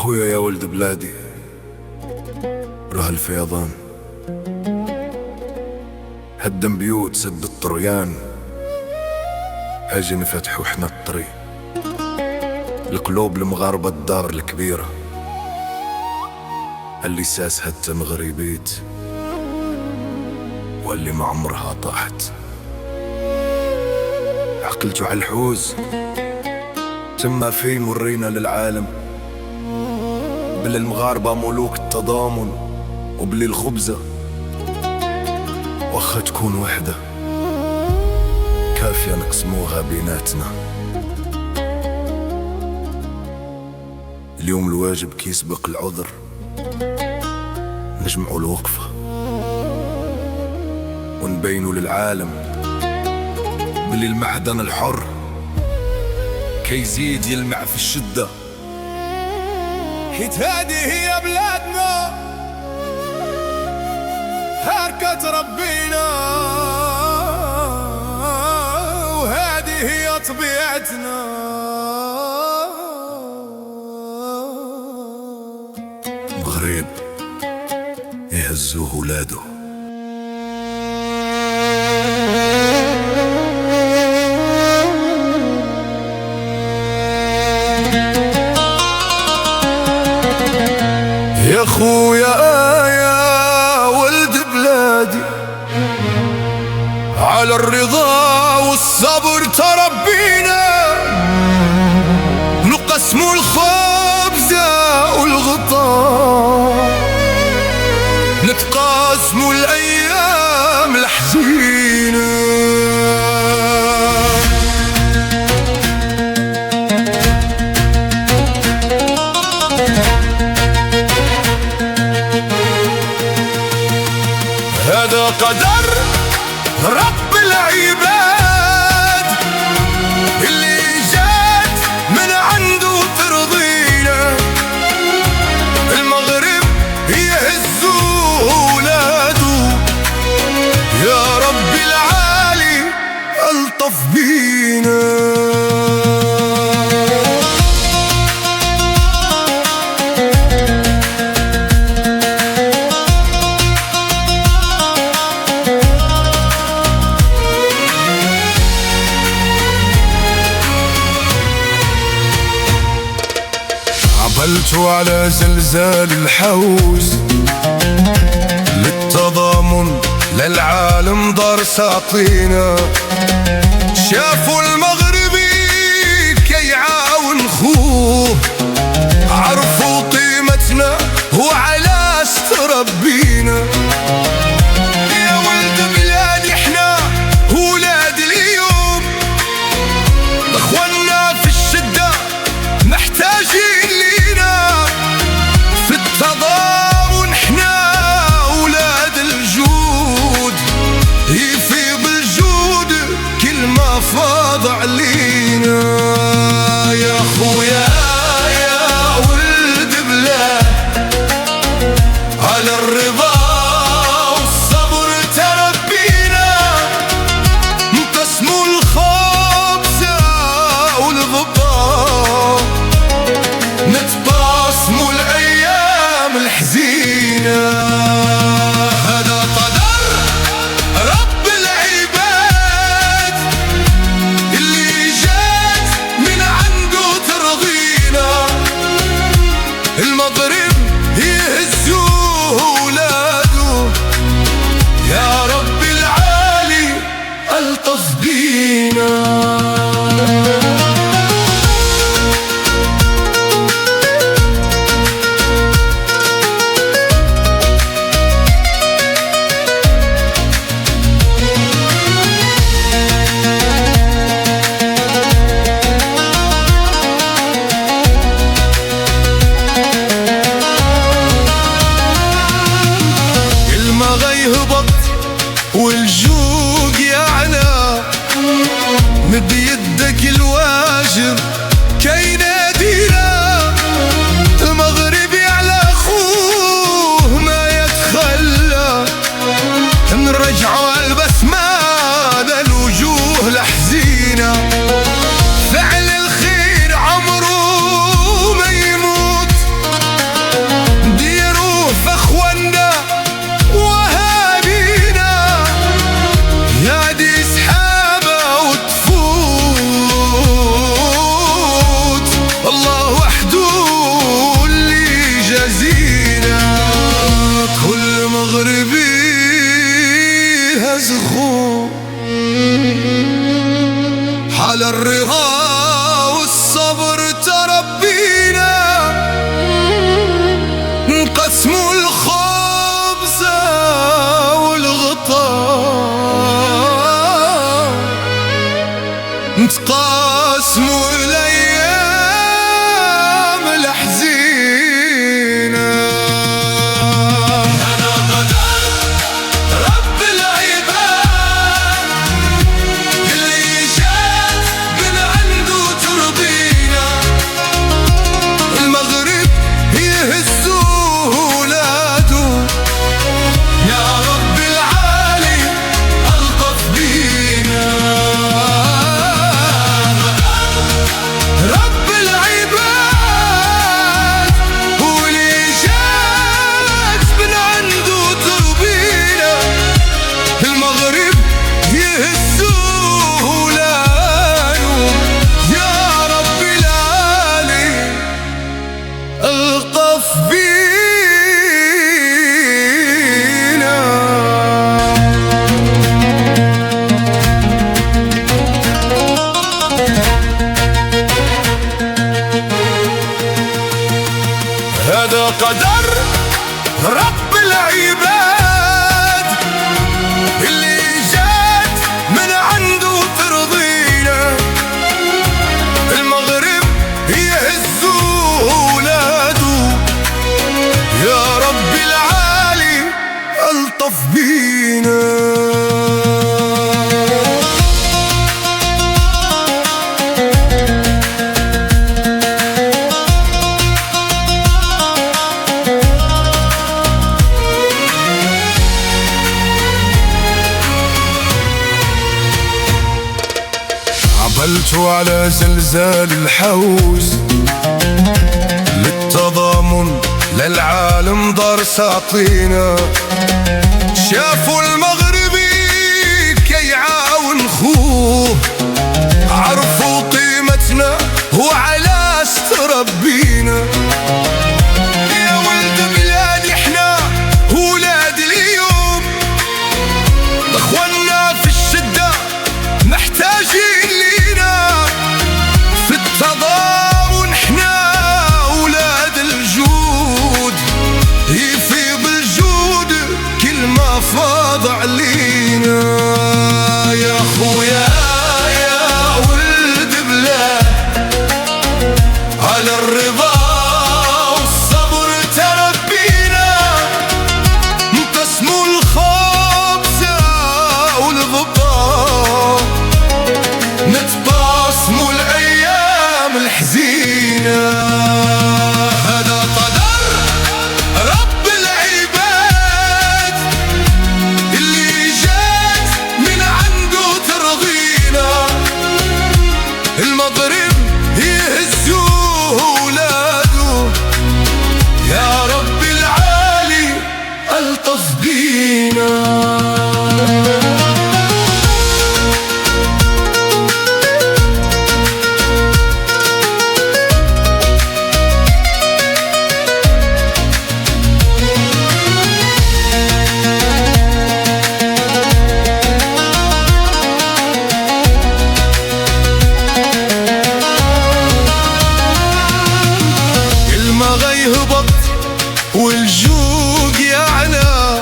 خويا يا ولد بلادي، راه الفيضان هدم بيوت، سد الطريان، اجي نفتحو حنا الطريق القلوب المغاربة، الدار الكبيرة اللي ساسها التمغربيت واللي ما عمرها طاحت. عقلتو على الحوز تما فين ورينا للعالم بلي المغاربة ملوك التضامن، وبلي الخبزة واخا تكون وحدة كافية نقسموها بيناتنا. اليوم الواجب كيسبق العذر، نجمعوا الوقفة ونبينوا للعالم بلي المعدن الحر كيزيد يلمع في الشدة، حيت هادي هي بلادنا هاركة ربينا، وهادي هي طبيعتنا. مغرب يهزوه ولاده، يا خويا يا ولد بلادي، على الرضا والصبر تربينا، نقسموا الخبزة والغطاء، نتقاسموا الأيام الحزينة. هذا قدر رب العباد اللي جات من عنده ترضينا، المغرب يهزوا ولاده، يا رب العالي ألطف بينا. عملتوا على زلزال الحوز للتضامن، للعالم دار ساطينا، شافوا المغربي كي يعاون خوه، عرفوا قيمتنا وعلاش تربينا. يا ولد بلادي احنا ولاد اليوم، اخوانا في الشدة محتاجين لينا، في التضامن احنا ولاد الجود، يفيض الجود كل ما فاض علينا. يا خويا هذا قدر رب العباد اللي جات من عنده ترضينا. المغرب يهزوا ولاده، يا رب العالي ألطف بينا. عملتوا على زلزال الحوز للتضامن للعالم دار ساطينا. شافوا المغربي كي يعاون خوه، عرفوا قيمتنا وعلاش تربينا. يا ولد بلادي احنا ولاد اليوم، اخوانا في الشدة محتاجين لينا. في التضامن احنا ولاد الجود، يفيض الجود كل ما فاض علينا. يا خويا يا ولد بلاد، على الرضا والصبر تربينا. انقسموا الخبزة والغبار، نتباسموا الأيام الحزينة. هذا قدر رب العباد اللي جات من عنده ترضينا. المغرب يهزوه ولاده، يا رب العالي ألطف بينا. يهبط والجوق يعلى،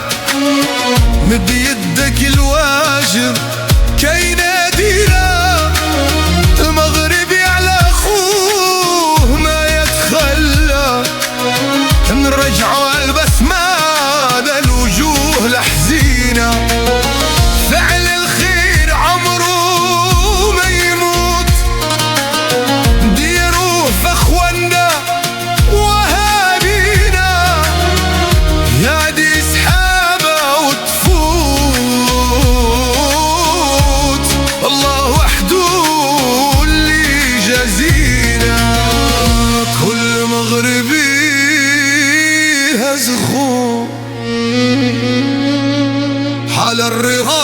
مد يدك الواجب كي نادينا. المغربي على اخوه ما يتخلى، نرجعوا البسمة الوجوه الحزينة. فعل الخير عمره ما يموت، ديروه في اخوانا على الرضا